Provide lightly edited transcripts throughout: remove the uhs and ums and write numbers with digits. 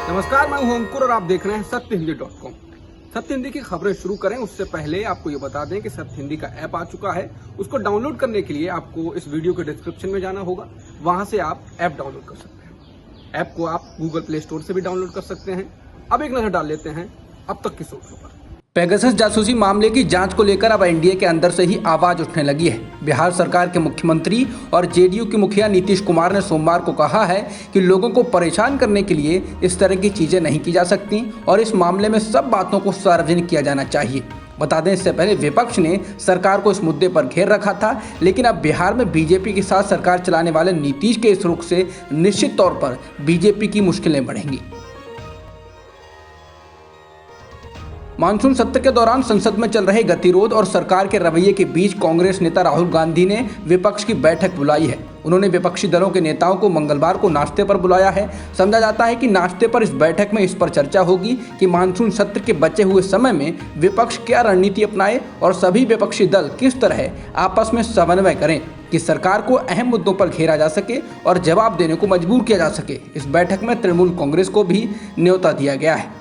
नमस्कार, मैं हूं अंकुर और आप देख रहे हैं सत्यहिंदी.com। सत्य हिंदी की खबरें शुरू करें उससे पहले आपको ये बता दें कि सत्य हिंदी का ऐप आ चुका है। उसको डाउनलोड करने के लिए आपको इस वीडियो के डिस्क्रिप्शन में जाना होगा, वहां से आप ऐप डाउनलोड कर सकते हैं। ऐप को आप गूगल प्ले स्टोर से भी डाउनलोड कर सकते हैं। अब एक नजर डाल लेते हैं अब तक की सुर्खियों पर। पेगासस जासूसी मामले की जांच को लेकर अब एनडीए के अंदर से ही आवाज उठने लगी है। बिहार सरकार के मुख्यमंत्री और जेडीयू के मुखिया नीतीश कुमार ने सोमवार को कहा है कि लोगों को परेशान करने के लिए इस तरह की चीजें नहीं की जा सकती और इस मामले में सब बातों को सार्वजनिक किया जाना चाहिए। बता दें, इससे पहले विपक्ष ने सरकार को इस मुद्दे पर घेर रखा था, लेकिन अब बिहार में बीजेपी के साथ सरकार चलाने वाले नीतीश के इस रुख से निश्चित तौर पर बीजेपी की मुश्किलें बढ़ेंगी। मानसून सत्र के दौरान संसद में चल रहे गतिरोध और सरकार के रवैये के बीच कांग्रेस नेता राहुल गांधी ने विपक्ष की बैठक बुलाई है। उन्होंने विपक्षी दलों के नेताओं को मंगलवार को नाश्ते पर बुलाया है। समझा जाता है कि नाश्ते पर इस बैठक में इस पर चर्चा होगी कि मानसून सत्र के बचे हुए समय में विपक्ष क्या रणनीति अपनाए और सभी विपक्षी दल किस तरह आपस में समन्वय करें कि सरकार को अहम मुद्दों पर घेरा जा सके और जवाब देने को मजबूर किया जा सके। इस बैठक में तृणमूल कांग्रेस को भी न्योता दिया गया है।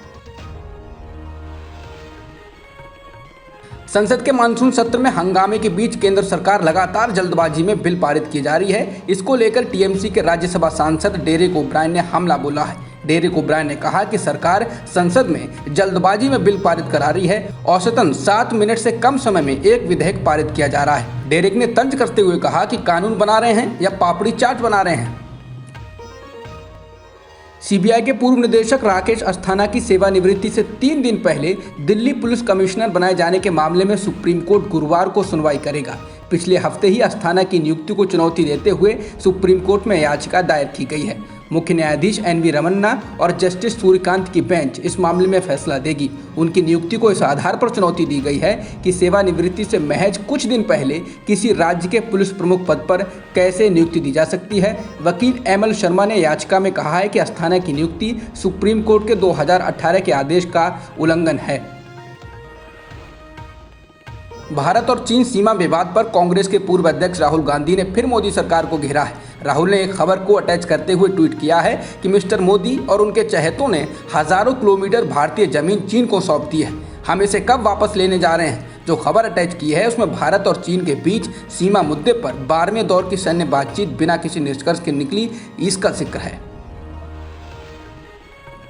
संसद के मानसून सत्र में हंगामे के बीच केंद्र सरकार लगातार जल्दबाजी में बिल पारित की जा रही है। इसको लेकर टीएमसी के राज्यसभा सांसद डेरेक ओब्रायन ने हमला बोला है। डेरेक ओब्रायन ने कहा कि सरकार संसद में जल्दबाजी में बिल पारित करा रही है। औसतन 7 मिनट से कम समय में एक विधेयक पारित किया जा रहा है। डेरेक ने तंज करते हुए कहा कि कानून बना रहे हैं या पापड़ी चाट बना रहे हैं। सीबीआई के पूर्व निदेशक राकेश अस्थाना की सेवानिवृत्ति से 3 दिन पहले दिल्ली पुलिस कमिश्नर बनाए जाने के मामले में सुप्रीम कोर्ट गुरुवार को सुनवाई करेगा। पिछले हफ्ते ही अस्थाना की नियुक्ति को चुनौती देते हुए सुप्रीम कोर्ट में याचिका दायर की गई है। मुख्य न्यायाधीश एनवी रमन्ना और जस्टिस सूर्यकांत की बेंच इस मामले में फैसला देगी। उनकी नियुक्ति को इस आधार पर चुनौती दी गई है कि सेवानिवृत्ति से महज कुछ दिन पहले किसी राज्य के पुलिस प्रमुख पद पर कैसे नियुक्ति दी जा सकती है। वकील एमएल शर्मा ने याचिका में कहा है कि अस्थाना की नियुक्ति सुप्रीम कोर्ट के 2018 के आदेश का उल्लंघन है। भारत और चीन सीमा विवाद पर कांग्रेस के पूर्व अध्यक्ष राहुल गांधी ने फिर मोदी सरकार को घेरा है। राहुल ने एक खबर को अटैच करते हुए ट्वीट किया है कि मिस्टर मोदी और उनके चहेतों ने हजारों किलोमीटर भारतीय जमीन चीन को सौंप दी है। हम इसे कब वापस लेने जा रहे हैं। जो खबर अटैच की है उसमें भारत और चीन के बीच सीमा मुद्दे पर 12वें दौर की सैन्य बातचीत बिना किसी निष्कर्ष के निकली, इसका जिक्र है।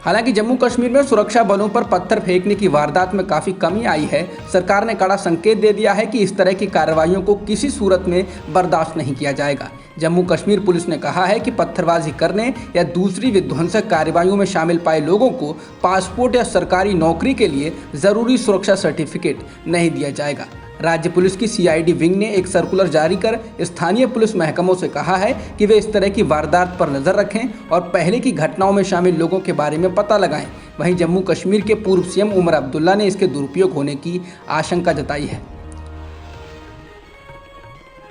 हालांकि जम्मू कश्मीर में सुरक्षा बलों पर पत्थर फेंकने की वारदात में काफ़ी कमी आई है। सरकार ने कड़ा संकेत दे दिया है कि इस तरह की कार्रवाइयों को किसी सूरत में बर्दाश्त नहीं किया जाएगा। जम्मू कश्मीर पुलिस ने कहा है कि पत्थरबाजी करने या दूसरी विध्वंसक कार्रवाइयों में शामिल पाए लोगों को पासपोर्ट या सरकारी नौकरी के लिए ज़रूरी सुरक्षा सर्टिफिकेट नहीं दिया जाएगा। राज्य पुलिस की सीआईडी विंग ने एक सर्कुलर जारी कर स्थानीय पुलिस महकमों से कहा है कि वे इस तरह की वारदात पर नज़र रखें और पहले की घटनाओं में शामिल लोगों के बारे में पता लगाएं। वहीं जम्मू कश्मीर के पूर्व सीएम उमर अब्दुल्ला ने इसके दुरुपयोग होने की आशंका जताई है।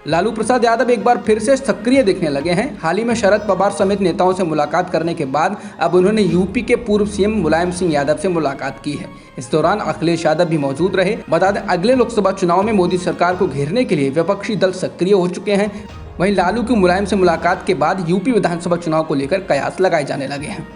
लालू प्रसाद यादव एक बार फिर से सक्रिय दिखने लगे हैं। हाल ही में शरद पवार समेत नेताओं से मुलाकात करने के बाद अब उन्होंने यूपी के पूर्व सीएम मुलायम सिंह यादव से मुलाकात की है। इस दौरान अखिलेश यादव भी मौजूद रहे। बता दें, अगले लोकसभा चुनाव में मोदी सरकार को घेरने के लिए विपक्षी दल सक्रिय हो चुके हैं। वहीं लालू की मुलायम से मुलाकात के बाद यूपी विधानसभा चुनाव को लेकर कयास लगाए जाने लगे हैं।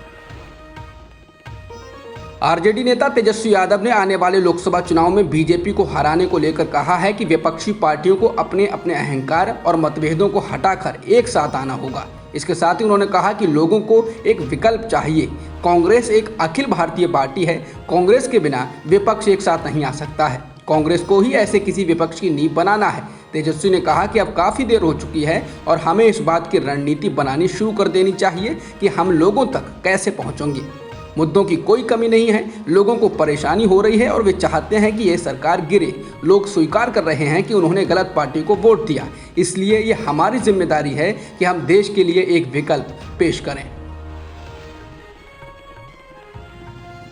आरजेडी नेता तेजस्वी यादव ने आने वाले लोकसभा चुनाव में बीजेपी को हराने को लेकर कहा है कि विपक्षी पार्टियों को अपने अपने अहंकार और मतभेदों को हटाकर एक साथ आना होगा। इसके साथ ही उन्होंने कहा कि लोगों को एक विकल्प चाहिए। कांग्रेस एक अखिल भारतीय पार्टी है। कांग्रेस के बिना विपक्ष एक साथ नहीं आ सकता है। कांग्रेस को ही ऐसे किसी विपक्ष की नींव बनाना है। तेजस्वी ने कहा कि अब काफ़ी देर हो चुकी है और हमें इस बात की रणनीति बनानी शुरू कर देनी चाहिए कि हम लोगों तक कैसे पहुँचेंगे। मुद्दों की कोई कमी नहीं है। लोगों को परेशानी हो रही है और वे चाहते हैं कि ये सरकार गिरे। लोग स्वीकार कर रहे हैं कि उन्होंने गलत पार्टी को वोट दिया, इसलिए ये हमारी जिम्मेदारी है कि हम देश के लिए एक विकल्प पेश करें।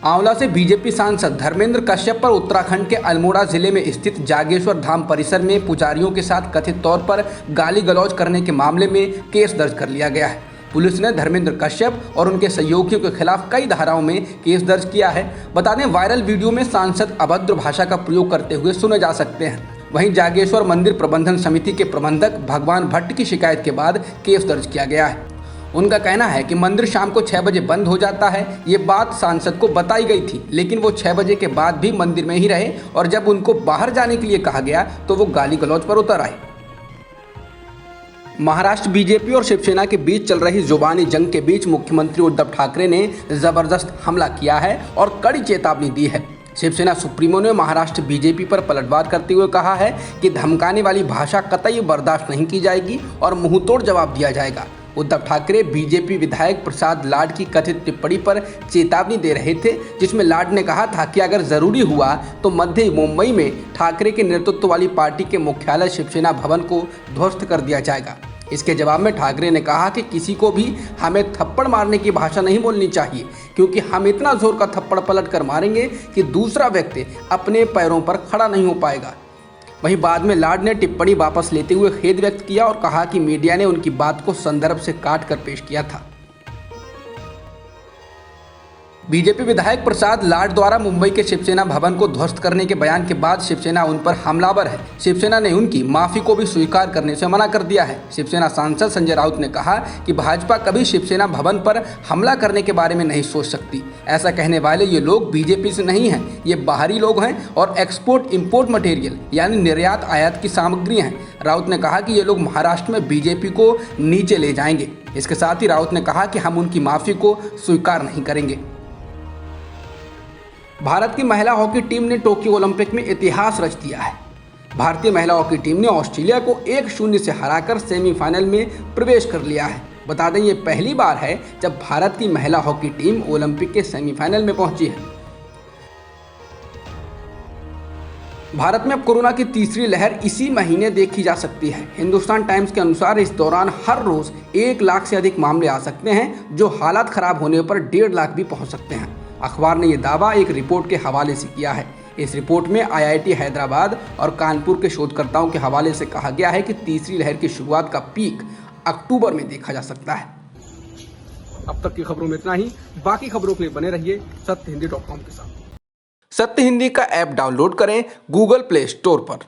आंवला से बीजेपी सांसद धर्मेंद्र कश्यप पर उत्तराखंड के अल्मोड़ा जिले में स्थित जागेश्वर धाम परिसर में पुजारियों के साथ कथित तौर पर गाली गलौज करने के मामले में केस दर्ज कर लिया गया है। पुलिस ने धर्मेंद्र कश्यप और उनके सहयोगियों के खिलाफ कई धाराओं में केस दर्ज किया है। बता दें, वायरल वीडियो में सांसद अभद्र भाषा का प्रयोग करते हुए सुने जा सकते हैं। वहीं जागेश्वर मंदिर प्रबंधन समिति के प्रबंधक भगवान भट्ट की शिकायत के बाद केस दर्ज किया गया है। उनका कहना है कि मंदिर शाम को 6 बजे बंद हो जाता है। ये बात सांसद को बताई गई थी, लेकिन वो 6 बजे के बाद भी मंदिर में ही रहे और जब उनको बाहर जाने के लिए कहा गया तो वो गाली गलौज पर उतर आए। महाराष्ट्र बीजेपी और शिवसेना के बीच चल रही जुबानी जंग के बीच मुख्यमंत्री उद्धव ठाकरे ने जबरदस्त हमला किया है और कड़ी चेतावनी दी है। शिवसेना सुप्रीमो ने महाराष्ट्र बीजेपी पर पलटवार करते हुए कहा है कि धमकाने वाली भाषा कतई बर्दाश्त नहीं की जाएगी और मुंहतोड़ जवाब दिया जाएगा। उद्धव ठाकरे बीजेपी विधायक प्रसाद लाड की कथित टिप्पणी पर चेतावनी दे रहे थे, जिसमें लाड ने कहा था कि अगर जरूरी हुआ तो मध्य मुंबई में ठाकरे के नेतृत्व वाली पार्टी के मुख्यालय शिवसेना भवन को ध्वस्त कर दिया जाएगा। इसके जवाब में ठाकरे ने कहा कि किसी को भी हमें थप्पड़ मारने की भाषा नहीं बोलनी चाहिए, क्योंकि हम इतना जोर का थप्पड़ पलट कर मारेंगे कि दूसरा व्यक्ति अपने पैरों पर खड़ा नहीं हो पाएगा। वहीं बाद में लाड ने टिप्पणी वापस लेते हुए खेद व्यक्त किया और कहा कि मीडिया ने उनकी बात को संदर्भ से काट कर पेश किया था। बीजेपी विधायक प्रसाद लाड द्वारा मुंबई के शिवसेना भवन को ध्वस्त करने के बयान के बाद शिवसेना उन पर हमलावर है। शिवसेना ने उनकी माफी को भी स्वीकार करने से मना कर दिया है। शिवसेना सांसद संजय राउत ने कहा कि भाजपा कभी शिवसेना भवन पर हमला करने के बारे में नहीं सोच सकती। ऐसा कहने वाले ये लोग बीजेपी से नहीं हैं, ये बाहरी लोग हैं और एक्सपोर्ट इम्पोर्ट मटेरियल यानी निर्यात आयात की सामग्री हैं। राउत ने कहा कि ये लोग महाराष्ट्र में बीजेपी को नीचे ले जाएंगे। इसके साथ ही राउत ने कहा कि हम उनकी माफी को स्वीकार नहीं करेंगे। भारत की महिला हॉकी टीम ने टोक्यो ओलंपिक में इतिहास रच दिया है। भारतीय महिला हॉकी टीम ने ऑस्ट्रेलिया को 1-0 से हराकर सेमीफाइनल में प्रवेश कर लिया है। बता दें, ये पहली बार है जब भारत की महिला हॉकी टीम ओलंपिक के सेमीफाइनल में पहुंची है। भारत में अब कोरोना की तीसरी लहर इसी महीने देखी जा सकती है। हिंदुस्तान टाइम्स के अनुसार इस दौरान हर रोज 1 लाख से अधिक मामले आ सकते हैं, जो हालात खराब होने पर 1.5 लाख भी पहुंच सकते हैं। अखबार ने यह दावा एक रिपोर्ट के हवाले से किया है। इस रिपोर्ट में IIT हैदराबाद और कानपुर के शोधकर्ताओं के हवाले से कहा गया है कि तीसरी लहर की शुरुआत का पीक अक्टूबर में देखा जा सकता है। अब तक की खबरों में इतना ही। बाकी खबरों के लिए बने रहिए सत्यहिंदी.com के साथ। सत्य हिंदी का ऐप डाउनलोड करें गूगल प्ले स्टोर पर।